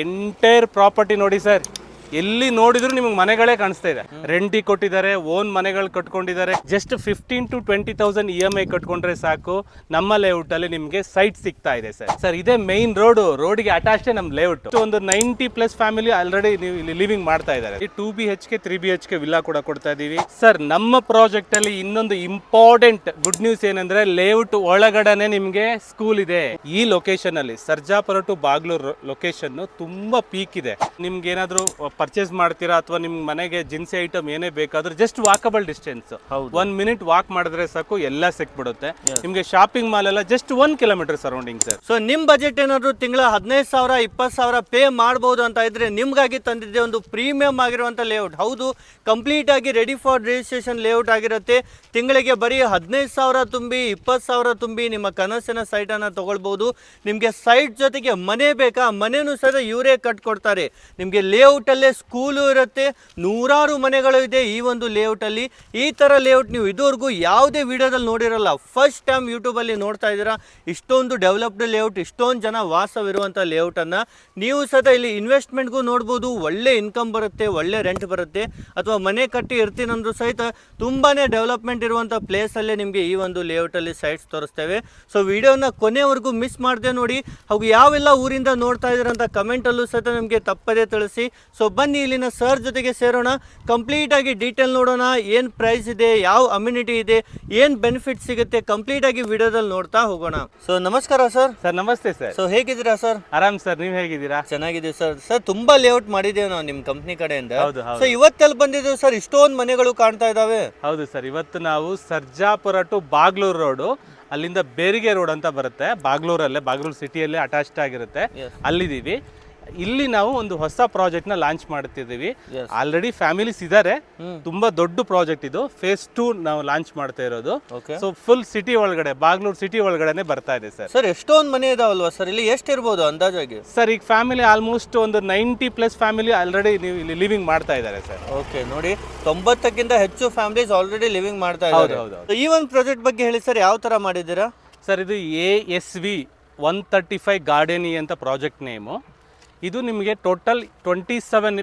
Entire property ನೋಡಿ sir, ಎಲ್ಲಿ ನೋಡಿದ್ರು ನಿಮ್ಗೆ ಮನೆಗಳೇ ಕಾಣಿಸ್ತಾ ಇದೆ. ರೆಂಟಿಗೆ ಕೊಟ್ಟಿದ್ದಾರೆ, ಓನ್ ಮನೆಗಳು ಕಟ್ಕೊಂಡಿದ್ದಾರೆ. ಜಸ್ಟ್ 15,000 to 20,000 EMI ಕಟ್ಕೊಂಡ್ರೆ ಸಾಕು, ನಮ್ಮ ಲೇಔಟ್ ಅಲ್ಲಿ ನಿಮ್ಗೆ ಸೈಟ್ ಸಿಗ್ತಾ ಇದೆ ಸರ್. ಇದೇ ಮೈನ್ ರೋಡ್ಗೆ ಅಟ್ಯಾಚ್ ನಮ್ ಲೇಔಟ್. ಒಂದು 90+ ಫ್ಯಾಮಿಲಿ ಆಲ್ರೆಡಿ ಇಲ್ಲಿ ಲಿವಿಂಗ್ ಮಾಡ್ತಾ ಇದ್ದಾರೆ. 2 BHK 3 BHK ವಿಲ್ಲಾ ಕೂಡ ಕೊಡ್ತಾ ಇದೀವಿ ಸರ್. ನಮ್ಮ ಪ್ರಾಜೆಕ್ಟ್ ಅಲ್ಲಿ ಇನ್ನೊಂದು ಇಂಪಾರ್ಟೆಂಟ್ ಗುಡ್ ನ್ಯೂಸ್ ಏನಂದ್ರೆ, ಲೇಔಟ್ ಒಳಗಡೆನೆ ನಿಮ್ಗೆ ಸ್ಕೂಲ್ ಇದೆ. ಈ ಲೊಕೇಶನ್ ಅಲ್ಲಿ ಸರ್ಜಾಪುರ ಟು ಬಾಗ್ಲೂರು ಲೊಕೇಶನ್ ತುಂಬಾ ಪೀಕ್ ಇದೆ. ನಿಮ್ಗೆ ಏನಾದ್ರು ಪರ್ಚೇಸ್ ಮಾಡ್ತೀರಾ ಅಥವಾ ನಿಮ್ ಮನೆಗೆ ಜಿನ್ಸಿ ಐಟಮ್ ಏನೇ ಬೇಕಾದ್ರೂ just walkable distance, 1 minute walk ಮಾಡಿದ್ರೆ ಸಾಕು ಎಲ್ಲ ಸಿಕ್ಬಿಡುತ್ತೆ ನಿಮ್ಗೆ. ಶಾಪಿಂಗ್ ಮಾಲ್ ಎಲ್ಲ just 1 kilometer surrounding sir. So ನಿಮ್ ಬಜೆಟ್ ಏನಾದ್ರು ತಿಂಗಳ 15,000 20,000 ಪೇ ಮಾಡಬಹುದು ಅಂತ ಇದ್ರೆ ನಿಮ್ಗಾಗಿ ತಂದಿದ್ದೆ ಒಂದು ಪ್ರೀಮಿಯಂ ಆಗಿರುವಂತ ಲೇಔಟ್. ಹೌದು, ಕಂಪ್ಲೀಟ್ ಆಗಿ ರೆಡಿ ಫಾರ್ ರಿಜಿಸ್ಟ್ರೇಷನ್ ಲೇಔಟ್ ಆಗಿರುತ್ತೆ. ತಿಂಗಳಿಗೆ ಬರೀ 15,000 ತುಂಬಿ 20,000 ತುಂಬಿ ನಿಮ್ಮ ಕನಸಿನ ಸೈಟ್ ಅನ್ನ ತಗೊಳ್ಬಹುದು. ನಿಮ್ಗೆ ಸೈಟ್ ಜೊತೆಗೆ ಮನೆ ಬೇಕಾ, ಮನೆನೂ ಸಹ ಇವರೇ ಕಟ್ಕೊಡ್ತಾರೆ. ನಿಮ್ಗೆ ಲೇಔಟ್ ಅಲ್ಲೇ ಸ್ಕೂಲು ಇರುತ್ತೆ, ನೂರಾರು ಮನೆಗಳು ಇದೆ ಈ ಒಂದು ಲೇಔಟ್ ಅಲ್ಲಿ. ಈ ತರ ಲೇಔಟ್ ನೀವು ಇದುವರೆಗೂ ಯಾವುದೇ ವಿಡಿಯೋದಲ್ಲಿ ನೋಡಿರಲ್ಲ, ಫಸ್ಟ್ ಟೈಮ್ ಯೂಟ್ಯೂಬ್ ಅಲ್ಲಿ ನೋಡ್ತಾ ಇದ್ದೀರಾ. ಇಷ್ಟೊಂದು ಡೆವಲಪ್ಡ್ ಲೇಔಟ್, ಇಷ್ಟೊಂದು ಜನ ವಾಸವಿರುವಂತ ಲೇಔಟ್ ಅನ್ನ ನೀವು ಸಹ ಇಲ್ಲಿ ಇನ್ವೆಸ್ಟ್ಮೆಂಟ್ಗೂ ನೋಡ್ಬೋದು. ಒಳ್ಳೆ ಇನ್ಕಮ್ ಬರುತ್ತೆ, ಒಳ್ಳೆ ರೆಂಟ್ ಬರುತ್ತೆ. ಅಥವಾ ಮನೆ ಕಟ್ಟಿ ಇರ್ತೀನಂದ್ರೂ ಸಹಿತ ತುಂಬಾನೇ ಡೆವಲಪ್ಮೆಂಟ್ ಇರುವಂತ ಪ್ಲೇಸ್ ಅಲ್ಲೇ ನಿಮಗೆ ಈ ಒಂದು ಲೇಔಟ್ ಅಲ್ಲಿ ಸೈಟ್ಸ್ ತೋರಿಸ್ತೇವೆ. ಸೊ ವಿಡಿಯೋನ ಕೊನೆವರೆಗೂ ಮಿಸ್ ಮಾಡದೆ ನೋಡಿ. ಹಾಗೂ ಯಾವೆಲ್ಲ ಊರಿಂದ ನೋಡ್ತಾ ಇದ್ದೀರಾ ಅಂತ ಕಮೆಂಟ್ ಅಲ್ಲೂ ಸಹಿತ ನಿಮಗೆ ತಪ್ಪದೇ ತಿಳಿಸಿ. ಸೊ ಬನ್ನಿ ಇಲ್ಲಿನ ಸರ್ ಜೊತೆಗೆ ಸೇರೋಣ, ಕಂಪ್ಲೀಟ್ ಆಗಿ ಡೀಟೇಲ್ ನೋಡೋಣ. ಏನು ಪ್ರೈಸ್ ಇದೆ, ಯಾವ ಅಮ್ಯುನಿಟಿ ಇದೆ, ಏನು ಬೆನಿಫಿಟ್ ಸಿಗುತ್ತೆ, ಕಂಪ್ಲೀಟ್ ಆಗಿ ವಿಡಿಯೋದಲ್ಲಿ ನೋಡ್ತಾ ಹೋಗೋಣ. ಸೊ ನಮಸ್ಕಾರ ಸರ್. ಸರ್ ನಮಸ್ತೆ ಸರ್. ಸೊ ಹೇಗಿದ್ದೀರಾ ಸರ್? ಆರಾಮ್ ಸರ್, ನೀವ್ ಹೇಗಿದ್ದೀರಾ? ಚೆನ್ನಾಗಿದ್ದೀವಿ ಸರ್. ಸರ್ ತುಂಬಾ ಲೇಔಟ್ ಮಾಡಿದ್ದೇವೆ ನಾವು ನಿಮ್ಮ ಕಂಪ್ನಿ ಕಡೆಯಿಂದ. ಹೌದು. ಸೊ ಇವತ್ತೆಲ್ಲಿ ಬಂದಿದ್ದೇವೆ ಸರ್, ಇಷ್ಟೊಂದು ಮನೆಗಳು ಕಾಣ್ತಾ ಇದಾವೆ. ಹೌದು ಸರ್, ಇವತ್ತು ನಾವು ಸರ್ಜಾಪುರ ಟು ಬಾಗ್ಲೂರು ರೋಡು, ಅಲ್ಲಿಂದ ಬೇರಿಗೆ ರೋಡ್ ಅಂತ ಬರುತ್ತೆ, ಬಾಗ್ಲೂರು ಸಿಟಿಯಲ್ಲಿ ಅಟ್ಯಾಚ್ಡ್ ಆಗಿರುತ್ತೆ, ಅಲ್ಲಿದ್ದೀವಿ. ಇಲ್ಲಿ ನಾವು ಒಂದು ಹೊಸ ಪ್ರಾಜೆಕ್ಟ್ ನ ಲಾಂಚ್ ಮಾಡ್ತಿದ್ದೀವಿ. ಆಲ್ರೆಡಿ ಫ್ಯಾಮಿಲೀಸ್ ಇದ್ದಾರೆ. ತುಂಬಾ ದೊಡ್ಡ ಪ್ರಾಜೆಕ್ಟ್ ಇದು. ಫೇಸ್ 2 ನಾವು ಲಾಂಚ್ ಮಾಡ್ತಾ ಇರೋದು. ಸೊ ಫುಲ್ ಸಿಟಿ ಒಳಗಡೆ, ಬಾಗ್ಲೂರು ಸಿಟಿ ಒಳಗಡೆ ಬರ್ತಾ ಇದೆ ಸರ್. ಸರ್ ಎಷ್ಟೊಂದು ಮನೆ ಇದಾವಲ್ವಾ ಸರ್, ಇಲ್ಲಿ ಎಷ್ಟು ಇರ್ಬೋದು ಅಂದಾಜಾಗಿ? ಸರ್ ಈಗ ಫ್ಯಾಮಿಲಿ ಆಲ್ಮೋಸ್ಟ್ ಒಂದು 90+ ಫ್ಯಾಮಿಲಿ ಆಲ್ರೆಡಿ ಇಲ್ಲಿ ಲಿವಿಂಗ್ ಮಾಡ್ತಾ ಇದ್ದಾರೆ ಸರ್. ಓಕೆ, ನೋಡಿ 90ಕ್ಕಿಂತ ಹೆಚ್ಚು ಫ್ಯಾಮಿಲೀಸ್ ಆಲ್ರೆಡಿ ಲಿವಿಂಗ್ ಮಾಡ್ತಾ ಇದ್ದಾರೆ. ಈ ಒಂದು ಪ್ರಾಜೆಕ್ಟ್ ಬಗ್ಗೆ ಹೇಳಿ ಸರ್, ಯಾವ ತರ ಮಾಡಿದ್ದೀರಾ ಸರ್? ಇದು ASV 135 ಗಾರ್ಡನಿ ಅಂತ ಪ್ರಾಜೆಕ್ಟ್ ನೇಮು. ಇದು ನಿಮಗೆ ಟೋಟಲ್ 27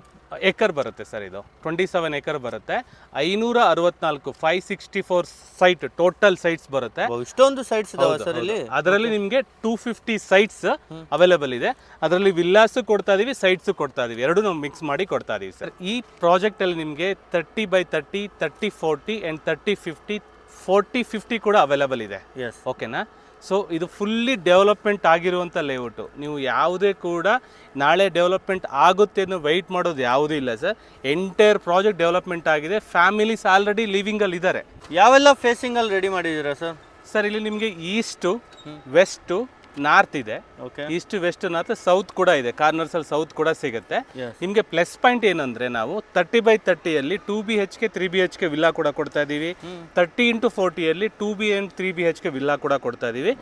ಎಕರ್ ಬರುತ್ತೆ ಸರ್. ಇದು 27 ಎಕರ್ ಬರುತ್ತೆ. 564 564 ಸೈಟ್ ಟೋಟಲ್ ಸೈಟ್ಸ್ ಬರುತ್ತೆ. ಇಷ್ಟೊಂದು ಸೈಟ್ಸ್ ಇದಾವೆ ಸರ್ ಇಲ್ಲಿ. ಅದರಲ್ಲಿ ನಿಮಗೆ 250 ಸೈಟ್ಸ್ ಅವೈಲೇಬಲ್ ಇದೆ. ಅದರಲ್ಲಿ ವಿಲ್ಲಾಸ್ ಕೊಡ್ತಾ ಇದೀವಿ, ಸೈಟ್ಸ್ ಕೊಡ್ತಾ ಇದೀವಿ, ಎರಡು ನಾವು ಮಿಕ್ಸ್ ಮಾಡಿ ಕೊಡ್ತಾ ಇದೀವಿ ಸರ್. ಈ ಪ್ರಾಜೆಕ್ಟ್ ಅಲ್ಲಿ ನಿಮಗೆ 30x30, 30-40 ಅಂಡ್ 30-50, 40-50 ಕೂಡ ಅವೈಲೇಬಲ್ ಇದೆ. ಓಕೆನಾ? ಸೊ ಇದು ಫುಲ್ಲಿ ಡೆವಲಪ್ಮೆಂಟ್ ಆಗಿರುವಂಥ ಲೇಔಟು. ನೀವು ಯಾವುದೇ ಕೂಡ ನಾಳೆ ಡೆವಲಪ್ಮೆಂಟ್ ಆಗುತ್ತೆ ಅನ್ನೋ ವೆಯ್ಟ್ ಮಾಡೋದು ಯಾವುದೂ ಇಲ್ಲ ಸರ್. ಎಂಟೈರ್ ಪ್ರಾಜೆಕ್ಟ್ ಡೆವಲಪ್ಮೆಂಟ್ ಆಗಿದೆ. ಫ್ಯಾಮಿಲೀಸ್ ಆಲ್ರೆಡಿ ಲಿವಿಂಗಲ್ಲಿ ಇದ್ದಾರೆ. ಯಾವೆಲ್ಲ ಫೇಸಿಂಗಲ್ಲಿ ರೆಡಿ ಮಾಡಿದ್ದೀರಾ ಸರ್? ಸರ್ ಇಲ್ಲಿ ನಿಮಗೆ ಈಸ್ಟು, ವೆಸ್ಟು, ನಾರ್ತ್ ಇದೆ. ಈಸ್ಟ್, ವೆಸ್ಟ್, ನಾರ್ತ್, ಸೌತ್ ಕೂಡ ಇದೆ. ಕಾರ್ನರ್ಸ್ ಅಲ್ಲಿ ಸೌತ್ ಕೂಡ ಸಿಗುತ್ತೆ. ನಿಮಗೆ ಪ್ಲಸ್ ಪಾಯಿಂಟ್ ಏನಂದ್ರೆ, ನಾವು 30x30 ಅಲ್ಲಿ 2 BHK 3 BHK ವಿಲ್ಲಾ ಕೂಡ ಕೊಡ್ತಾ ಇದೀವಿ. 30x40 ಅಲ್ಲಿ 2 B and 3 BHK ವಿಲ್ಲಾ ಕೂಡ ಕೊಡ್ತಾ ಇದೀವಿ,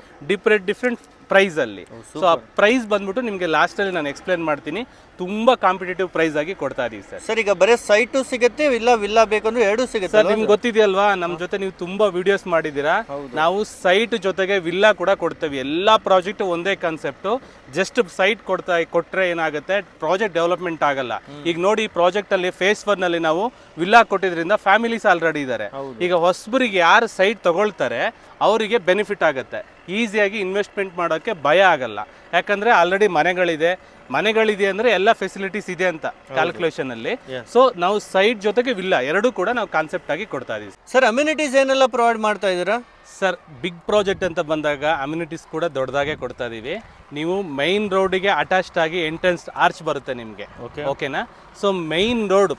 ಡಿಫ್ರೆಂಟ್ ಪ್ರೈಸ್ ಅಲ್ಲಿ. ಸೊ ಆ ಪ್ರೈಸ್ ಬಂದ್ಬಿಟ್ಟು ನಿಮಗೆ ಲಾಸ್ಟ್ ಅಲ್ಲಿ ನಾನು ಎಕ್ಸ್ಪ್ಲೇನ್ ಮಾಡ್ತೀನಿ. ತುಂಬಾ ಕಾಂಪಿಟೇಟಿವ್ ಪ್ರೈಸ್ ಆಗಿ ಕೊಡ್ತಾ ಇದೀವಿ ಸರ್. ಸರ್ ಈಗ ಬರೀ ಸೈಟು ಸಿಗುತ್ತೆ, ವಿಲ್ಲಾ ಬೇಕಂದ್ರೆ ಎರಡು ಸಿಗುತ್ತೆ ಸರ್. ನಿಮ್ಗೆ ಗೊತ್ತಿದೆಯಲ್ವಾ, ನಮ್ಮ ಜೊತೆ ನೀವು ತುಂಬಾ ವಿಡಿಯೋಸ್ ಮಾಡಿದ್ದೀರಾ. ನಾವು ಸೈಟ್ ಜೊತೆಗೆ ವಿಲ್ಲಾ ಕೂಡ ಕೊಡ್ತೇವೆ. ಎಲ್ಲಾ ಪ್ರಾಜೆಕ್ಟ್ ಒಂದೇ ಕಾನ್ಸೆಪ್ಟ್. ಜಸ್ಟ್ ಸೈಟ್ ಕೊಟ್ರೆ ಏನಾಗುತ್ತೆ, ಪ್ರಾಜೆಕ್ಟ್ ಡೆವಲಪ್ಮೆಂಟ್ ಆಗಲ್ಲ. ಈಗ ನೋಡಿ, ಈ ಪ್ರಾಜೆಕ್ಟ್ ಅಲ್ಲಿ ಫೇಸ್ 1 ಅಲ್ಲಿ ನಾವು ವಿಲ್ಲಾ ಕೊಟ್ಟಿದ್ರಿಂದ ಫ್ಯಾಮಿಲೀಸ್ ಆಲ್ರೆಡಿ ಇದ್ದಾರೆ. ಈಗ ಹೊಸಬರಿಗೆ ಯಾರು ಸೈಟ್ ತಗೊಳ್ತಾರೆ ಅವರಿಗೆ ಬೆನಿಫಿಟ್ ಆಗುತ್ತೆ. ಈಸಿಯಾಗಿ ಇನ್ವೆಸ್ಟ್ಮೆಂಟ್ ಮಾಡೋಕ್ಕೆ ಭಯ ಆಗಲ್ಲ. ಯಾಕಂದ್ರೆ ಆಲ್ರೆಡಿ ಮನೆಗಳಿದೆ ಅಂದ್ರೆ ಎಲ್ಲ ಫೆಸಿಲಿಟೀಸ್ ಇದೆ ಅಂತ ಕ್ಯಾಲ್ಕುಲೇಷನ್ ಅಲ್ಲಿ. ಸೊ ನಾವು ಸೈಟ್ ಜೊತೆಗೆ ವಿಲ್ಲಾ ಎರಡೂ ಕೂಡ ನಾವು ಕಾನ್ಸೆಪ್ಟ್ ಆಗಿ ಕೊಡ್ತಾ ಇದೀವಿ ಸರ್. ಅಮ್ಯುನಿಟೀಸ್ ಏನೆಲ್ಲ ಪ್ರೊವೈಡ್ ಮಾಡ್ತಾ ಇದ್ದೀರಾ ಸರ್? ಬಿಗ್ ಪ್ರಾಜೆಕ್ಟ್ ಅಂತ ಬಂದಾಗ ಅಮ್ಯುನಿಟೀಸ್ ಕೂಡ ದೊಡ್ಡದಾಗೆ ಕೊಡ್ತಾ ಇದೀವಿ. ನೀವು ಮೈನ್ ರೋಡ್ಗೆ ಅಟ್ಯಾಚ್ಡ್ ಆಗಿ ಎಂಟ್ರೆನ್ಸ್ ಆರ್ಚ್ ಬರುತ್ತೆ ನಿಮಗೆ. ಓಕೆನಾ? ಸೊ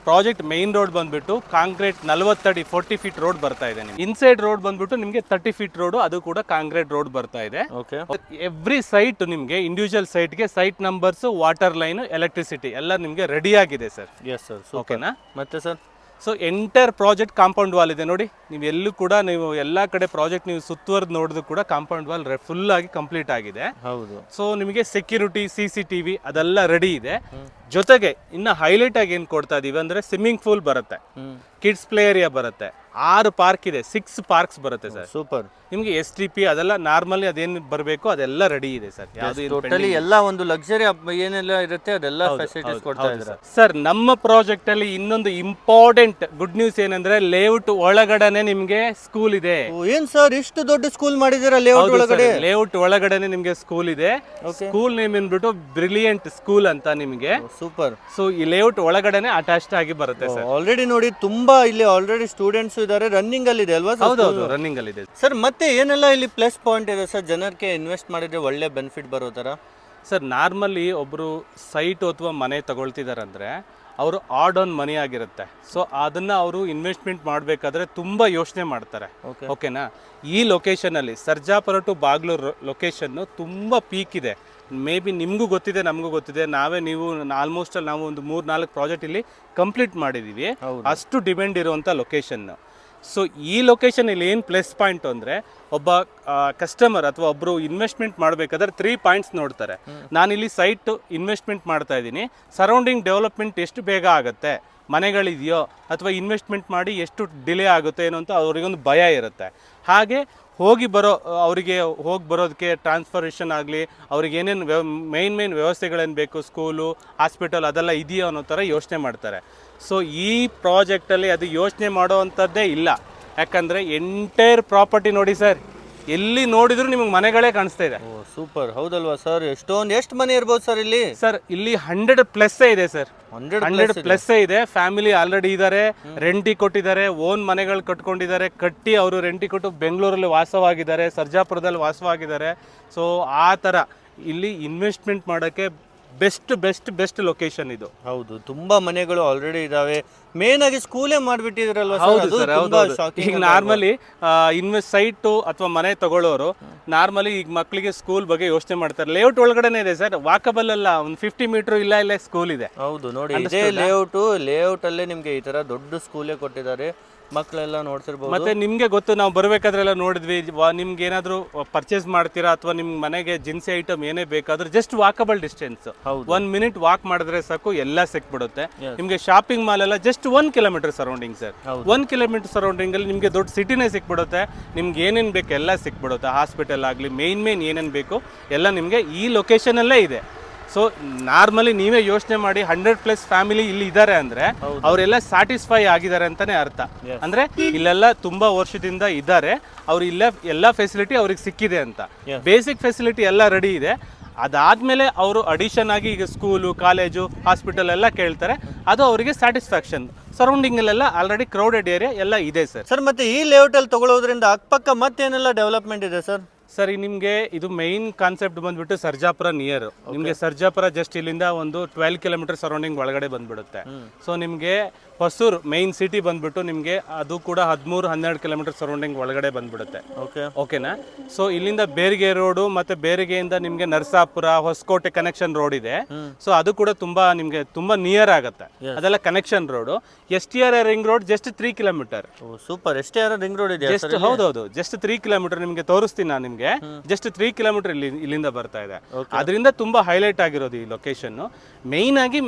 ಪ್ರಾಜೆಕ್ಟ್ ಮೈನ್ ರೋಡ್ ಬಂದ್ಬಿಟ್ಟು ಕಾಂಕ್ರೀಟ್ 40 ಅಡಿ 40 ಫೀಟ್ ರೋಡ್ ಬರ್ತಾ ಇದೆ. ಇನ್ಸೈಡ್ ರೋಡ್ ಬಂದ್ಬಿಟ್ಟು ನಿಮಗೆ 30 ಫೀಟ್ ರೋಡ್, ಅದು ಕೂಡ ಕಾಂಕ್ರೀಟ್ ರೋಡ್ ಬರ್ತಾ ಇದೆ. ಎವ್ರಿ ಸೈಟ್ ನಿಮಗೆ ಇಂಡಿವಿಜುವಲ್ ಸೈಟ್ಗೆ site numbers, water line, electricity ಎಲ್ಲ ನಿಮಗೆ ರೆಡಿ ಆಗಿದೆ ಸರ್. ಓಕೆನಾ? ಮತ್ತೆ sir, so entire project compound wall ಇದೆ ನೋಡಿ. ನೀವು ಎಲ್ಲೂ ಕೂಡ ನೀವು ಎಲ್ಲಾ ಕಡೆ ಪ್ರಾಜೆಕ್ಟ್ ನೀವು ಸುತ್ತುವರೆದು ನೋಡಿದ್ರು ಕೂಡ ಕಾಂಪೌಂಡ್ ವಾಲ್ ಫುಲ್ ಆಗಿ ಕಂಪ್ಲೀಟ್ ಆಗಿದೆ. ಹೌದು. ಸೊ ನಿಮಗೆ ಸೆಕ್ಯೂರಿಟಿ, CCTV ಅದೆಲ್ಲ ರೆಡಿ ಇದೆ. ಜೊತೆಗೆ ಇನ್ನು ಹೈಲೈಟ್ ಆಗಿ ಏನು ಕೊಡ್ತಾ ಇದೀವಿ ಅಂದರೆ ಸ್ವಿಮ್ಮಿಂಗ್ ಪೂಲ್ ಬರುತ್ತೆ, ಕಿಡ್ಸ್ ಪ್ಲೇ ಏರಿಯಾ ಬರುತ್ತೆ, 6 ಪಾರ್ಕ್ ಇದೆ, 6 ಪಾರ್ಕ್ಸ್ ಬರುತ್ತೆ ಸರ್. ಸೂಪರ್. ನಿಮಗೆ STP ಅದೆಲ್ಲ ನಾರ್ಮಲಿ ಅದೇನು ಬರಬೇಕು ಅದೆಲ್ಲ ರೆಡಿ ಇದೆ ಸರ್. ಟೋಟಲಿ ಎಲ್ಲ ಒಂದು ಲಕ್ಸರಿ ಏನೆಲ್ಲ ಇರುತ್ತೆ ಅದೆಲ್ಲ ಫೆಸಿಲಿಟೀಸ್ ಕೊಡ್ತಾ ಇದ್ದಾರೆ ಸರ್. ನಮ್ಮ ಪ್ರಾಜೆಕ್ಟ್ ಅಲ್ಲಿ ಇನ್ನೊಂದು ಇಂಪಾರ್ಟೆಂಟ್ ಗುಡ್ ನ್ಯೂಸ್ ಏನಂದ್ರೆ ಲೇಔಟ್ ಒಳಗಡೆನೆ ನಿಮ್ಗೆ ಸ್ಕೂಲ್ ಇದೆ. ಏನ್ ಸರ್ ಇಷ್ಟು ದೊಡ್ಡ ಸ್ಕೂಲ್ ಮಾಡಿದಿರ ಲೇಔಟ್ ಒಳಗಡೆ? ಲೇಔಟ್ ಒಳಗಡೆನೆ ನಿಮ್ಗೆ ಸ್ಕೂಲ್ ಇದೆ. ಸ್ಕೂಲ್ ನೇಮ್ ಏನ್ಬಿಟ್ಟು ಬ್ರಿಲಿಯಂಟ್ ಸ್ಕೂಲ್ ಅಂತ ನಿಮ್ಗೆ. ಸೂಪರ್. ಸೊ ಈ ಲೇಔಟ್ ಒಳಗಡೆನೆ ಅಟ್ಯಾಚ್ಡ್ ಆಗಿ ಬರುತ್ತೆ ಸರ್. ಆಲ್ರೆಡಿ ನೋಡಿ ತುಂಬಾ ಇಲ್ಲಿ ಆಲ್ರೆಡಿ ಸ್ಟೂಡೆಂಟ್ಸ್ ಇದ್ದಾರೆ, ರನ್ನಿಂಗ್ ಅಲ್ಲಿ ಇದೆ ಅಲ್ವಾ? ಹೌದೌದು, ರನ್ನಿಂಗ್ ಅಲ್ಲಿ ಇದೆ ಸರ್. ಮತ್ತೆ ಏನೆಲ್ಲ ಇಲ್ಲಿ ಪ್ಲಸ್ ಪಾಯಿಂಟ್ ಇದೆ ಸರ್, ಜನಕ್ಕೆ ಇನ್ವೆಸ್ಟ್ ಮಾಡಿದ್ರೆ ಒಳ್ಳೆ ಬೆನಿಫಿಟ್ ಬರೋ ತರ? ಸರ್ ನಾರ್ಮಲಿ ಒಬ್ರು ಸೈಟ್ ಅಥವಾ ಮನೆ ತಗೊಳ್ತಿದಾರಂದ್ರೆ ಅವರು ಆಡ್ ಆನ್ ಮನಿ ಆಗಿರುತ್ತೆ. ಸೊ ಅದನ್ನ ಅವರು ಇನ್ವೆಸ್ಟ್ಮೆಂಟ್ ಮಾಡಬೇಕಾದ್ರೆ ತುಂಬಾ ಯೋಚನೆ ಮಾಡ್ತಾರೆ. ಓಕೆನಾ? ಈ ಲೊಕೇಶನ್ ಅಲ್ಲಿ ಸರ್ಜಾಪುರ ಟು ಬಾಗ್ಲೂರು ಲೊಕೇಶನ್ ತುಂಬಾ ಪೀಕ್ ಇದೆ. ಮೇ ಬಿ ನಿಮಗೂ ಗೊತ್ತಿದೆ, ನಮಗೂ ಗೊತ್ತಿದೆ. ನೀವು ಆಲ್ಮೋಸ್ಟ್ ಅಲ್ಲಿ ನಾವು ಒಂದು 3-4 ಪ್ರಾಜೆಕ್ಟ್ ಇಲ್ಲಿ ಕಂಪ್ಲೀಟ್ ಮಾಡಿದ್ದೀವಿ. ಅಷ್ಟು ಡಿಮ್ಯಾಂಡ್ ಇರುವಂಥ ಲೊಕೇಶನ್. ಸೊ ಈ ಲೊಕೇಶನ್ ಇಲ್ಲಿ ಏನು ಪ್ಲಸ್ ಪಾಯಿಂಟ್ ಅಂದರೆ, ಒಬ್ಬ ಕಸ್ಟಮರ್ ಅಥವಾ ಒಬ್ಬರು ಇನ್ವೆಸ್ಟ್ಮೆಂಟ್ ಮಾಡಬೇಕಾದ್ರೆ 3 ಪಾಯಿಂಟ್ಸ್ ನೋಡ್ತಾರೆ. ನಾನಿಲ್ಲಿ ಸೈಟ್ ಇನ್ವೆಸ್ಟ್ಮೆಂಟ್ ಮಾಡ್ತಾ ಇದ್ದೀನಿ, ಸರೌಂಡಿಂಗ್ ಡೆವಲಪ್ಮೆಂಟ್ ಎಷ್ಟು ಬೇಗ ಆಗುತ್ತೆ, ಮನೆಗಳಿದೆಯೋ ಅಥವಾ ಇನ್ವೆಸ್ಟ್ಮೆಂಟ್ ಮಾಡಿ ಎಷ್ಟು ಡಿಲೇ ಆಗುತ್ತೆ ಏನೋ ಅಂತ ಅವರಿಗೊಂದು ಭಯ ಇರುತ್ತೆ. ಹಾಗೆ ಹೋಗಿ ಬರೋದಕ್ಕೆ ಟ್ರಾನ್ಸ್ಫರೇಷನ್ ಆಗಲಿ, ಅವ್ರಿಗೆ ಏನೇನು ಮೇನ್ ವ್ಯವಸ್ಥೆಗಳೇನು ಬೇಕು, ಸ್ಕೂಲು, ಹಾಸ್ಪಿಟಲ್ ಅದೆಲ್ಲ ಇದೆಯೋ ಅನ್ನೋ ಥರ ಯೋಚನೆ ಮಾಡ್ತಾರೆ. ಸೊ ಈ ಪ್ರಾಜೆಕ್ಟಲ್ಲಿ ಅದು ಯೋಚನೆ ಮಾಡೋ ಅಂಥದ್ದೇ ಇಲ್ಲ. ಯಾಕಂದರೆ ಎಂಟೈರ್ ಪ್ರಾಪರ್ಟಿ ನೋಡಿ ಸರ್, ಎಲ್ಲಿ ನೋಡಿದ್ರು ನಿಮಗೆ ಮನೆಗಳೇ ಕಾಣಿಸ್ತಾ ಇದೆ. ಸೂಪರ್. ಹೌದಲ್ವಾ ಸರ್? ಎಷ್ಟು ಮನೆ ಇರ್ಬೋದು ಸರ್ ಇಲ್ಲಿ? ಸರ್ ಇಲ್ಲಿ 100+ ಇದೆ ಸರ್. 100+ ಇದೆ. ಫ್ಯಾಮಿಲಿ ಆಲ್ರೆಡಿ ಇದ್ದಾರೆ, ರೆಂಟಿಗೆ ಕೊಟ್ಟಿದ್ದಾರೆ, ಓನ್ ಮನೆಗಳು ಕಟ್ಕೊಂಡಿದ್ದಾರೆ, ಕಟ್ಟಿ ಅವರು ರೆಂಟಿಗೆ ಕೊಟ್ಟು ಬೆಂಗಳೂರಲ್ಲಿ ವಾಸವಾಗಿದ್ದಾರೆ, ಸರ್ಜಾಪುರದಲ್ಲಿ ವಾಸವಾಗಿದ್ದಾರೆ. ಸೊ ಆ ಥರ ಇಲ್ಲಿ ಇನ್ವೆಸ್ಟ್ಮೆಂಟ್ ಮಾಡೋಕ್ಕೆ ಬೆಸ್ಟ್ ಲೊಕೇಶನ್ ಇದು. ಹೌದು, ತುಂಬಾ ಮನೆಗಳು ಆಲ್ರೆಡಿ ಇದಾವೆ. ಮೇನ್ ಆಗಿ ಸ್ಕೂಲೇ ಮಾಡ್ಬಿಟ್ಟಿದ್ರಲ್ವಾ? ಹೌದು ಸರ್, ಹೌದು. ಈಗ ನಾರ್ಮಲಿ ಸೈಟು ಅಥವಾ ಮನೆ ತಗೊಳ್ಳೋರು ನಾರ್ಮಲಿ ಈಗ ಮಕ್ಕಳಿಗೆ ಸ್ಕೂಲ್ ಬಗ್ಗೆ ಯೋಚನೆ ಮಾಡ್ತಾರೆ. ಲೇಔಟ್ ಒಳಗಡೆನೆ ಇದೆ ಸರ್, ವಾಕಬಲ್ ಅಲ್ಲ, ಒಂದು 50 ಮೀಟರ್ ಇಲ್ಲೇ ಸ್ಕೂಲ್ ಇದೆ. ಹೌದು ನೋಡಿ, ಇದೇ ಲೇಔಟ್ ಅಲ್ಲೇ ನಿಮ್ಗೆ ಈ ತರ ದೊಡ್ಡ ಸ್ಕೂಲೇ ಕೊಟ್ಟಿದ್ದಾರೆ. ಮಕ್ಕಳೆಲ್ಲ ನೋಡ್ತಿರ್ಬೋದು. ಮತ್ತೆ ನಿಮ್ಗೆ ಗೊತ್ತು, ನಾವು ಬರ್ಬೇಕಾದ್ರೆಲ್ಲ ನೋಡಿದ್ವಿ. ನಿಮ್ಗೆ ಏನಾದ್ರು ಪರ್ಚೇಸ್ ಮಾಡ್ತೀರಾ ಅಥವಾ ನಿಮ್ ಮನೆಗೆ ದಿನಸಿ ಐಟಮ್ ಏನೇ ಬೇಕಾದ್ರೂ just walkable distance, 1 minute walk ಮಾಡಿದ್ರೆ ಸಾಕು ಎಲ್ಲ ಸಿಕ್ಬಿಡುತ್ತೆ ನಿಮ್ಗೆ. ಶಾಪಿಂಗ್ ಮಾಲ್ ಎಲ್ಲ just 1 kilometre surrounding sir. 1 kilometre surrounding ಅಲ್ಲಿ ನಿಮ್ಗೆ ದೊಡ್ಡ ಸಿಟಿನೇ ಸಿಕ್ಬಿಡುತ್ತೆ. ನಿಮ್ಗೆ ಏನೇನ್ ಬೇಕು ಎಲ್ಲ ಸಿಕ್ಬಿಡುತ್ತೆ. ಹಾಸ್ಪಿಟಲ್ ಆಗಲಿ, ಮೇನ್ ಏನೇನ್ ಬೇಕು ಎಲ್ಲ ನಿಮ್ಗೆ ಈ ಲೊಕೇಶನ್ ಅಲ್ಲೇ ಇದೆ. ಸೊ ನಾರ್ಮಲಿ ನೀವೇ ಯೋಚನೆ ಮಾಡಿ, 100+ ಫ್ಯಾಮಿಲಿ ಇಲ್ಲಿ ಇದ್ದಾರೆ ಅಂದ್ರೆ ಅವರೆಲ್ಲ ಸ್ಯಾಟಿಸ್ಫೈ ಆಗಿದ್ದಾರೆ ಅಂತಾನೆ ಅರ್ಥ. ಅಂದ್ರೆ ಇಲ್ಲೆಲ್ಲ ತುಂಬಾ ವರ್ಷದಿಂದ ಇದ್ದಾರೆ, ಅವ್ರು ಇಲ್ಲೇ ಎಲ್ಲ ಫೆಸಿಲಿಟಿ ಅವ್ರಿಗೆ ಸಿಕ್ಕಿದೆ ಅಂತ. ಬೇಸಿಕ್ ಫೆಸಿಲಿಟಿ ಎಲ್ಲ ರೆಡಿ ಇದೆ. ಅದಾದ್ಮೇಲೆ ಅವರು ಅಡಿಷನ್ ಆಗಿ ಈಗ ಸ್ಕೂಲು, ಕಾಲೇಜು, ಹಾಸ್ಪಿಟಲ್ ಎಲ್ಲ ಕೇಳ್ತಾರೆ. ಅದು ಅವರಿಗೆ ಸ್ಯಾಟಿಸ್ಫ್ಯಾಕ್ಷನ್. ಸರೌಂಡಿಂಗ್ ಅಲ್ಲೆಲ್ಲ ಆಲ್ರೆಡಿ ಕ್ರೌಡೆಡ್ ಏರಿಯಾ ಎಲ್ಲ ಇದೆ ಸರ್. ಸರ್ ಮತ್ತೆ ಈ ಲೇಔಟ್ ಅಲ್ಲಿ ತಗೊಳ್ಳೋದ್ರಿಂದ ಅಕ್ಕಪಕ್ಕ ಮತ್ತೇನೆಲ್ಲ ಡೆವಲಪ್ಮೆಂಟ್ ಇದೆ ಸರ್? ಸರ್ ನಿಮಗೆ ಇದು ಮೈನ್ ಕಾನ್ಸೆಪ್ಟ್ ಬಂದ್ಬಿಟ್ಟು ಸರ್ಜಾಪುರ ನಿಯರ್. ನಿಮಗೆ ಸರ್ಜಾಪುರ ಜಸ್ಟ್ ಇಲ್ಲಿಂದ ಒಂದು 12 ಕಿಲೋಮೀಟರ್ ಸರೌಂಡಿಂಗ್ ಒಳಗಡೆ ಬಂದ್ಬಿಡುತ್ತೆ. ಸೊ ನಿಮಗೆ ಹೊಸೂರು ಮೈನ್ ಸಿಟಿ ಬಂದ್ಬಿಟ್ಟು ನಿಮಗೆ ಅದು ಕೂಡ 13-12 ಕಿಲೋಮೀಟರ್ ಸರೌಂಡಿಂಗ್ ಒಳಗಡೆ ಬಂದ್ಬಿಡುತ್ತೆ. ಓಕೆನಾ? ಸೊ ಇಲ್ಲಿಂದ ಬೇರಿಗೆ ರೋಡು ಮತ್ತೆ ಬೇರಿಗೆಯಿಂದ ನಿಮಗೆ ನರಸಾಪುರ, ಹೊಸಕೋಟೆ ಕನೆಕ್ಷನ್ ರೋಡ್ ಇದೆ. ಸೊ ಅದು ಕೂಡ ನಿಮಗೆ ತುಂಬಾ ನಿಯರ್ ಆಗುತ್ತೆ. ಅದೆಲ್ಲ connection road. STR ring road just 3 kilometre. Super. STR ring road ಇದೆ. ಹೌದೌದು, ಜಸ್ಟ್ 3 ಕಿಲೋಮೀಟರ್. ನಿಮಗೆ ತೋರಿಸ್ತೀನಿ ನಾನು ನಿಮ್ಗೆ. ಜಸ್ಟ್ 3 ಕಿಲೋಮೀಟರ್ ಇಲ್ಲಿಂದ ಬರ್ತಾ ಇದೆ. ಅದರಿಂದ ತುಂಬಾ ಹೈಲೈಟ್ ಆಗಿರೋದು ಈ ಲೊಕೇಶನ್.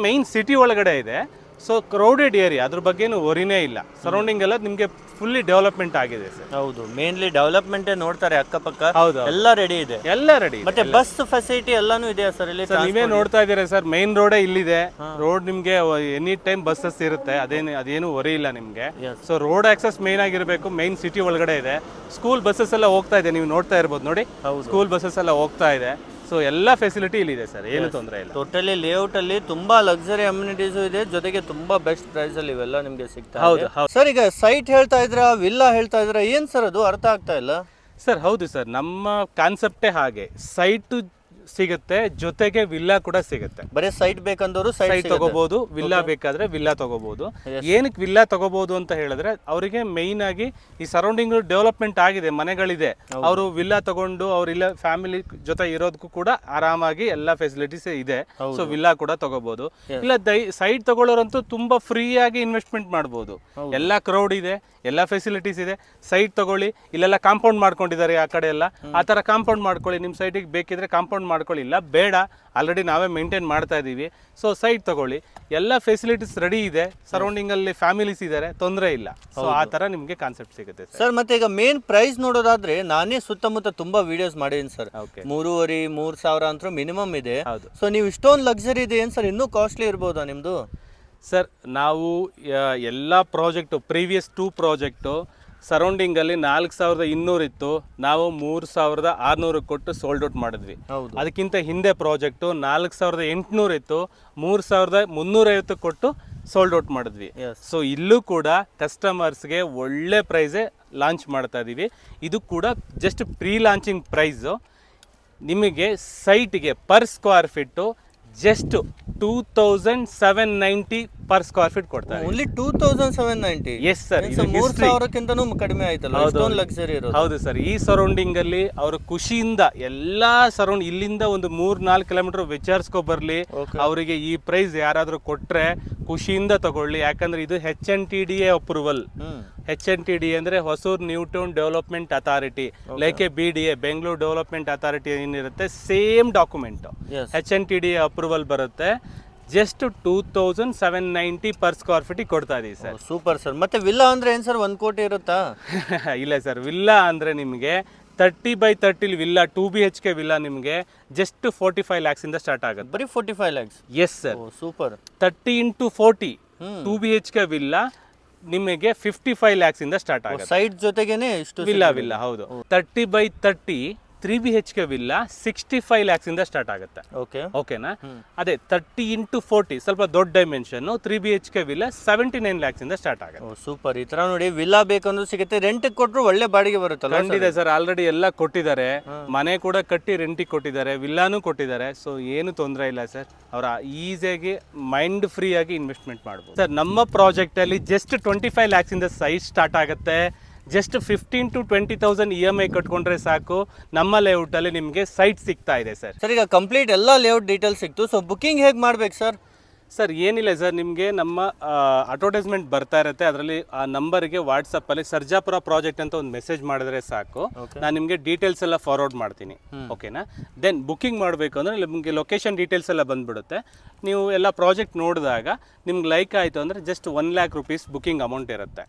ಮೈನ್ ಸಿಟಿ ಒಳಗಡೆ ಇದೆ. ಸೊ ಕ್ರೌಡೆಡ್ ಏರಿಯಾ, ಅದ್ರ ಬಗ್ಗೆನೂ ವರಿನೇ ಇಲ್ಲ. ಸರೌಂಡಿಂಗ್ ಎಲ್ಲ ನಿಮ್ಗೆ ಫುಲ್ಲಿ ಡೆವಲಪ್ಮೆಂಟ್ ಆಗಿದೆ ಸರ್. ಹೌದು, ಮೇನ್ಲಿ ಡೆವಲಪ್ಮೆಂಟ್ ನೋಡ್ತಾರೆ ಅಕ್ಕಪಕ್ಕ. ಹೌದು, ಎಲ್ಲ ರೆಡಿ ಇದೆ. ಎಲ್ಲ ರೆಡಿ. ಮತ್ತೆ ಬಸ್ ಫೆಸಿಲಿಟಿ ಎಲ್ಲಾನು ಇದೆಯಾ ಸರ್ ಇಲ್ಲಿ? ನೀವೇ ನೋಡ್ತಾ ಇದ್ದೀರಾ ಸರ್, ಮೈನ್ ರೋಡೇ ಇಲ್ಲಿದೆ. ರೋಡ್ ನಿಮ್ಗೆ ಎನಿ ಟೈಮ್ ಬಸ್ಸಸ್ ಇರುತ್ತೆ. ಅದೇನು ವರಿ ಇಲ್ಲ ನಿಮ್ಗೆ. ಸೊ ರೋಡ್ ಆಕ್ಸೆಸ್ ಮೇನ್ ಆಗಿರ್ಬೇಕು. ಮೈನ್ ಸಿಟಿ ಒಳಗಡೆ ಇದೆ. ಸ್ಕೂಲ್ ಬಸ್ಸಸ್ ಎಲ್ಲ ಹೋಗ್ತಾ ಇದೆ, ನೀವು ನೋಡ್ತಾ ಇರ್ಬೋದು ನೋಡಿ. ಸ್ಕೂಲ್ ಬಸ್ಸಸ್ ಎಲ್ಲ ಹೋಗ್ತಾ ಇದೆ. ಸೊ ಎಲ್ಲ ಫೆಸಿಲಿಟಿ ಇಲ್ಲಿದೆ ಸರ್, ಏನು ತೊಂದರೆ ಇಲ್ಲ. ಟೋಟಲಿ ಲೇಔಟ್ ಅಲ್ಲಿ ತುಂಬಾ ಲಕ್ಸರಿ ಅಮ್ಯುನಿಟೀಸ್ ಇದೆ, ಜೊತೆಗೆ ತುಂಬಾ ಬೆಸ್ಟ್ ಪ್ರೈಸ್ ಅಲ್ಲಿ ಇವೆಲ್ಲ ನಿಮ್ಗೆ ಸಿಗ್ತಾ ಇದೆ. ಸರ್ ಈಗ ಸೈಟ್ ಹೇಳ್ತಾ ಇದ್ರ, ವಿಲ್ಲಾ ಹೇಳ್ತಾ ಇದ್ರ, ಏನ್ ಸರ್ ಅದು ಅರ್ಥ ಆಗ್ತಾ ಇಲ್ಲ ಸರ್? ಹೌದು ಸರ್, ನಮ್ಮ ಕಾನ್ಸೆಪ್ಟೇ ಹಾಗೆ. ಸೈಟ್ ಸಿಗುತ್ತೆ, ಜೊತೆಗೆ ವಿಲ್ಲಾ ಕೂಡ ಸಿಗುತ್ತೆ. ಬರೀ ಸೈಟ್ ಬೇಕಂದವರು ಸೈಟ್ ತಗೋಬಹುದು, ವಿಲ್ಲಾ ಬೇಕಾದ್ರೆ ವಿಲ್ಲಾ ತಗೋಬಹುದು. ಏನಕ್ಕೆ ವಿಲ್ಲಾ ತಗೋಬಹುದು ಅಂತ ಹೇಳಿದ್ರೆ, ಅವರಿಗೆ ಮೈನ್ ಆಗಿ ಈ ಸರೌಂಡಿಂಗ್ ಡೆವಲಪ್ಮೆಂಟ್ ಆಗಿದೆ, ಮನೆಗಳಿದೆ. ಅವರು ವಿಲ್ಲಾ ತಗೊಂಡು ಅವ್ರಿಲ್ಲ ಫ್ಯಾಮಿಲಿ ಜೊತೆ ಇರೋದಕ್ಕೂ ಕೂಡ ಆರಾಮಾಗಿ ಎಲ್ಲ ಫೆಸಿಲಿಟೀಸ್ ಇದೆ. ಸೊ ವಿಲ್ಲಾ ಕೂಡ ತಗೋಬಹುದು. ಇಲ್ಲ ಸೈಟ್ ತಗೊಳ್ಳೋರಂತೂ ತುಂಬಾ ಫ್ರೀ ಆಗಿ ಇನ್ವೆಸ್ಟ್ಮೆಂಟ್ ಮಾಡಬಹುದು. ಎಲ್ಲ ಕ್ರೌಡ್ ಇದೆ, ಎಲ್ಲ ಫೆಸಿಲಿಟೀಸ್ ಇದೆ. ಸೈಟ್ ತಗೊಳ್ಳಿ, ಇಲ್ಲೆಲ್ಲ ಕಾಂಪೌಂಡ್ ಮಾಡ್ಕೊಂಡಿದ್ದಾರೆ ಆ ಕಡೆ ಎಲ್ಲ. ಆ ತರ ಕಾಂಪೌಂಡ್ ಮಾಡ್ಕೊಳ್ಳಿ. ನಿಮ್ ಸೈಟಿಗೆ ಬೇಕಿದ್ರೆ ಕಾಂಪೌಂಡ್ ಮಾಡ್ಕೊಳ್ಳಿಲ್ಲ, ಬೇಡ ಆಲ್ರೆಡಿ ನಾವೇ ಮೇಂಟೈನ್ ಮಾಡ್ತಾ ಇದ್ದೀವಿ, ಸೊ ಸೈಟ್ ತಗೊಳ್ಳಿ, ಎಲ್ಲ ಫೆಸಿಲಿಟೀಸ್ ರೆಡಿ ಇದೆ, ಸರೌಂಡಿಂಗಲ್ಲಿ ಫ್ಯಾಮಿಲೀಸ್ ಇದ್ದಾರೆ, ತೊಂದರೆ ಇಲ್ಲ. ಸೊ ಆ ಥರ ನಿಮಗೆ ಕಾನ್ಸೆಪ್ಟ್ ಸಿಗುತ್ತೆ ಸರ್. ಮತ್ತೆ ಈಗ ಮೇನ್ ಪ್ರೈಸ್ ನೋಡೋದಾದ್ರೆ ನಾನೇ ಸುತ್ತಮುತ್ತ ತುಂಬಾ ವಿಡಿಯೋಸ್ ಮಾಡಿದ್ದೀನಿ ಸರ್. ಓಕೆ, 3,500-3,000 ಅಂತ ಮಿನಿಮಮ್ ಇದೆ. ಹೌದು. ಸೊ ನೀವು ಇಷ್ಟೊಂದು ಲಕ್ಸರಿ ಇದೆ ಏನು ಸರ್, ಇನ್ನೂ ಕಾಸ್ಟ್ಲಿ ಇರ್ಬೋದಾ ನಿಮ್ಮದು? ಸರ್ ನಾವು ಎಲ್ಲ ಪ್ರಾಜೆಕ್ಟು ಪ್ರೀವಿಯಸ್ 2 ಪ್ರಾಜೆಕ್ಟು ಸರೌಂಡಿಂಗಲ್ಲಿ 4,200 ಇತ್ತು, ನಾವು 3,600 ಕೊಟ್ಟು ಸೋಲ್ಡ್ ಔಟ್ ಮಾಡಿದ್ವಿ. ಹೌದು. ಅದಕ್ಕಿಂತ ಹಿಂದೆ ಪ್ರಾಜೆಕ್ಟು 4,800 ಇತ್ತು, 3,350 ಕೊಟ್ಟು ಸೋಲ್ಡ್ ಔಟ್ ಮಾಡಿದ್ವಿ. Yes. ಸೊ ಇಲ್ಲೂ ಕೂಡ ಕಸ್ಟಮರ್ಸ್ಗೆ ಒಳ್ಳೆ ಪ್ರೈಸೇ ಲಾಂಚ್ ಮಾಡ್ತಾ ಇದ್ದೀವಿ. ಇದು ಕೂಡ ಜಸ್ಟ್ ಪ್ರೀ ಲಾಂಚಿಂಗ್ ಪ್ರೈಸು. ನಿಮಗೆ ಸೈಟ್ಗೆ per square feet just 2,790 per square feet ಕೊಡ್ತಾರೆ. ಓನ್ಲಿ 2,790? ಎಸ್ ಸರ್, 3,000ಕ್ಕಿಂತನೂ ಕಡಿಮೆ ಆಯ್ತಲ್ಲ, ಇಷ್ಟೊಂದು ಲಕ್ಸರಿ ಇರೋದು. ಹೌದು ಸರ್. ಈ ಸರೌಂಡಿಂಗ್ ಅಲ್ಲಿ ಅವರು ಖುಷಿಯಿಂದ ಎಲ್ಲಾ ಸರೌಂಡ್ ಇಲ್ಲಿಂದ ಒಂದು 3-4 ಕಿಲೋಮೀಟರ್ ವಿಚಾರಿಸ್ಕೊ ಬರ್ಲಿ, ಅವರಿಗೆ ಈ ಪ್ರೈಸ್ ಯಾರಾದ್ರೂ ಕೊಟ್ರೆ ಖುಷಿಯಿಂದ ತಗೊಳ್ಳಿ. ಯಾಕಂದ್ರೆ ಇದು HNTDA ಅಪ್ರೂವಲ್. HNTDA ಅಂದ್ರೆ Hosur new town development authority, like BDA Bengaluru development authority ಏನಿರುತ್ತೆ ಸೇಮ್ ಡಾಕ್ಯುಮೆಂಟ್. HNTDA ಅಪ್ರೂವಲ್ ಬರುತ್ತೆ. ಜಸ್ಟ್ 2,790 ಪರ್ ಸ್ಕ್ವೇರ್ ಫೀಟ್ ಕೊಡ್ತಾ ಇದೀವಿ ಸರ್. Super sir. ಮತ್ತೆ ವಿಲ್ಲಾ ಅಂದ್ರೆ ಏನ್ ಸರ್, 1 ಕೋಟಿ ಇರುತ್ತಾ? ಇಲ್ಲ ಸರ್, ವಿಲ್ಲಾ ಅಂದ್ರೆ ನಿಮಗೆ 30x30 ವಿಲ್ಲಾ 2 BHK ವಿಲ್ಲಾ ನಿಮಗೆ ಜಸ್ಟ್ 45 lakhs ಇಂದ ಸ್ಟಾರ್ಟ್ ಆಗುತ್ತೆ. ಬರೀ 45 lakhs? Yes sir. Super. 30x40 2 BHK villa ನಿಮಗೆ 55 lakhs ಇಂದ ಸ್ಟಾರ್ಟ್ ಆಗುತ್ತೆ. ಸೈಟ್ ಜೊತೆಗೇನೆ ಇಷ್ಟು ವಿಲ್ಲಾ ಹೌದು. 30x30 3 BHK ವಿಲ್ಲಾ 65 lakhs ಇಂದ ಸ್ಟಾರ್ಟ್ ಆಗುತ್ತೆ. ಓಕೆನಾ? ಅದೇ 30x40 ಸ್ವಲ್ಪ ದೊಡ್ಡ ಡೈಮೆನ್ಷನ್ 3 BHK ವಿಲ್ಲಾ 79 lakhs ಇಂದ ಸ್ಟಾರ್ಟ್ ಆಗುತ್ತೆ. ಸೂಪರ್. ಈ ತರ ನೋಡಿ ವಿಲ್ಲಾ ಬೇಕಂದ್ರೂ ಸಿಗುತ್ತೆ, ರೆಂಟ್ ಕೊಟ್ಟರು ಒಳ್ಳೆ ಬಾಡಿಗೆ ಬರುತ್ತಲ್ಲ? ಖಂಡಿತ ಸರ್, ಆಲ್ರೆಡಿ ಎಲ್ಲ ಕೊಟ್ಟಿದ್ದಾರೆ, ಮನೆ ಕೂಡ ಕಟ್ಟಿ ರೆಂಟಿಗೆ ಕೊಟ್ಟಿದ್ದಾರೆ, ವಿಲ್ಲಾನು ಕೊಟ್ಟಿದ್ದಾರೆ. ಸೊ ಏನು ತೊಂದರೆ ಇಲ್ಲ ಸರ್, ಅವರ ಈಸಿಯಾಗಿ ಮೈಂಡ್ ಫ್ರೀ ಆಗಿ ಇನ್ವೆಸ್ಟ್ಮೆಂಟ್ ಮಾಡ್ಬೋದು ಸರ್. ನಮ್ಮ ಪ್ರಾಜೆಕ್ಟ್ ಅಲ್ಲಿ ಜಸ್ಟ್ 25 lakhs ಇಂದ ಸೈಟ್ ಸ್ಟಾರ್ಟ್ ಆಗುತ್ತೆ. ಜಸ್ಟ್ 15,000 to 20,000 EMI ಕಟ್ಕೊಂಡ್ರೆ ಸಾಕು, ನಮ್ಮ ಲೇಔಟಲ್ಲಿ ನಿಮಗೆ ಸೈಟ್ ಸಿಗ್ತಾ ಇದೆ ಸರ್. ಸರ್, ಈಗ ಕಂಪ್ಲೀಟ್ ಎಲ್ಲ ಲೇಔಟ್ ಡೀಟೇಲ್ಸ್ ಸಿಕ್ತು. ಸೊ ಬುಕಿಂಗ್ ಹೇಗೆ ಮಾಡ್ಬೇಕು ಸರ್? ಸರ್ ಏನಿಲ್ಲ ಸರ್, ನಿಮಗೆ ನಮ್ಮ ಅಡ್ವರ್ಟೈಸ್ಮೆಂಟ್ ಬರ್ತಾ ಇರುತ್ತೆ, ಅದರಲ್ಲಿ ಆ ನಂಬರ್ಗೆ ವಾಟ್ಸಪ್ಪಲ್ಲಿ ಸರ್ಜಾಪುರ ಪ್ರಾಜೆಕ್ಟ್ ಅಂತ ಒಂದು ಮೆಸೇಜ್ ಮಾಡಿದ್ರೆ ಸಾಕು, ನಾನು ನಿಮಗೆ ಡೀಟೇಲ್ಸ್ ಎಲ್ಲ ಫಾರ್ವರ್ಡ್ ಮಾಡ್ತೀನಿ. ಓಕೆನಾ? ದೆನ್ ಬುಕಿಂಗ್ ಮಾಡಬೇಕು ಅಂದರೆ ನಿಮಗೆ ಲೊಕೇಶನ್ ಡೀಟೇಲ್ಸ್ ಎಲ್ಲ ಬಂದ್ಬಿಡುತ್ತೆ. ನೀವು ಎಲ್ಲ ಪ್ರಾಜೆಕ್ಟ್ ನೋಡಿದಾಗ ನಿಮ್ಗೆ ಲೈಕ್ ಆಯಿತು ಅಂದರೆ just 1 lakh rupees booking amount ಇರುತ್ತೆ.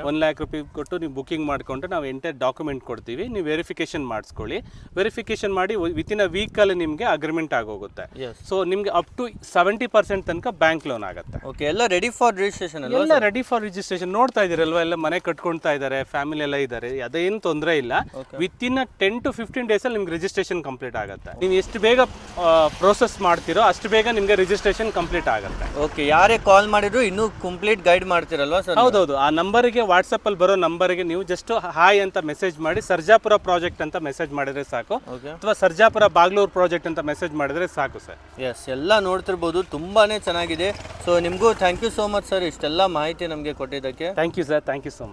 1 lakh rupees ಕೊಟ್ಟು ನೀವು ಬುಕಿಂಗ್ ಮಾಡಿಕೊಂಡ್ರೆ ನಾವು ಎಂಟೈರ್ ಡಾಕ್ಯುಮೆಂಟ್ ಕೊಡ್ತೀವಿ, ನೀವು ವೆರಿಫಿಕೇಶನ್ ಮಾಡಿಸ್ಕೊಳ್ಳಿ. ವೆರಿಫಿಕೇಶನ್ ಮಾಡಿ ವಿತಿನ್ ಅ ವೀಕಲ್ಲಿ ನಿಮಗೆ ಅಗ್ರಿಮೆಂಟ್ ಆಗೋಗುತ್ತೆ. ಸೊ ನಿಮಗೆ ಅಪ್ ಟು 70% ತನಕ ಬ್ಯಾಂಕ್ ಲೋನ್ ಆಗುತ್ತೆ. ಓಕೆ, ಎಲ್ಲ ರೆಡಿ ಫಾರ್ ರಿಜಿಸ್ಟ್ರೇಷನ್? ಎಲ್ಲ ರೆಡಿ ಫಾರ್ ರಿಜಿಸ್ಟ್ರೇಷನ್. ನೋಡ್ತಾ ಇದ್ದೀರಲ್ವಾ, ಎಲ್ಲ ಮನೆ ಕಟ್ಕೊಳ್ತಾ ಇದ್ದಾರೆ, ಫ್ಯಾಮಿಲಿ ಎಲ್ಲ ಇದ್ದಾರೆ, ಅದೇನು ತೊಂದರೆ ಇಲ್ಲ. ವಿತಿನ್ 10 to 15 days ಅಲ್ಲಿ ನಿಮ್ಗೆ ರಿಜಿಸ್ಟ್ರೇಷನ್ ಕಂಪ್ಲೀಟ್ ಆಗುತ್ತೆ. ನೀವು ಎಷ್ಟು ಬೇಗ ಪ್ರೋಸೆಸ್ ಮಾಡ್ತೀರೋ ಅಷ್ಟು ಬೇಗ ನಿಮಗೆ ರಿಜಿಸ್ಟ್ರೇಷನ್ ಕಂಪ್ಲೀಟ್ ಆಗುತ್ತೆ. ಓಕೆ, ಯಾರೇ ಕಾಲ್ ಮಾಡಿದ್ರು ಇನ್ನೂ ಕಂಪ್ಲೀಟ್ ಗೈಡ್ ಮಾಡ್ತಿರಲ್ವಾ ಸರ್? ಹೌದೌದು. ಆ ನಂಬರಿಗೆ ವಾಟ್ಸಪ್ ಅಲ್ಲಿ ಬರೋ ನಂಬರ್ಗೆ ನೀವು ಜಸ್ಟ್ ಹಾಯ್ ಅಂತ ಮೆಸೇಜ್ ಮಾಡಿ ಸರ್ಜಾಪುರ ಪ್ರಾಜೆಕ್ಟ್ ಅಂತ ಮೆಸೇಜ್ ಮಾಡಿದ್ರೆ ಸಾಕು, ಅಥವಾ ಸರ್ಜಾಪುರ ಬಾಗ್ಲೂರು ಪ್ರಾಜೆಕ್ಟ್ ಅಂತ ಮೆಸೇಜ್ ಮಾಡಿದ್ರೆ ಸಾಕು ಸರ್. ಎಸ್, ಎಲ್ಲ ನೋಡ್ತಿರ್ಬೋದು, ತುಂಬಾನೇ ಚೆನ್ನಾಗಿದೆ. ಸೊ ನಿಮಗೂ thank you so much sir, ಇಷ್ಟೆಲ್ಲ ಮಾಹಿತಿ ನಮಗೆ ಕೊಟ್ಟಿದ್ದಕ್ಕೆ. Thank you sir, thank you so much.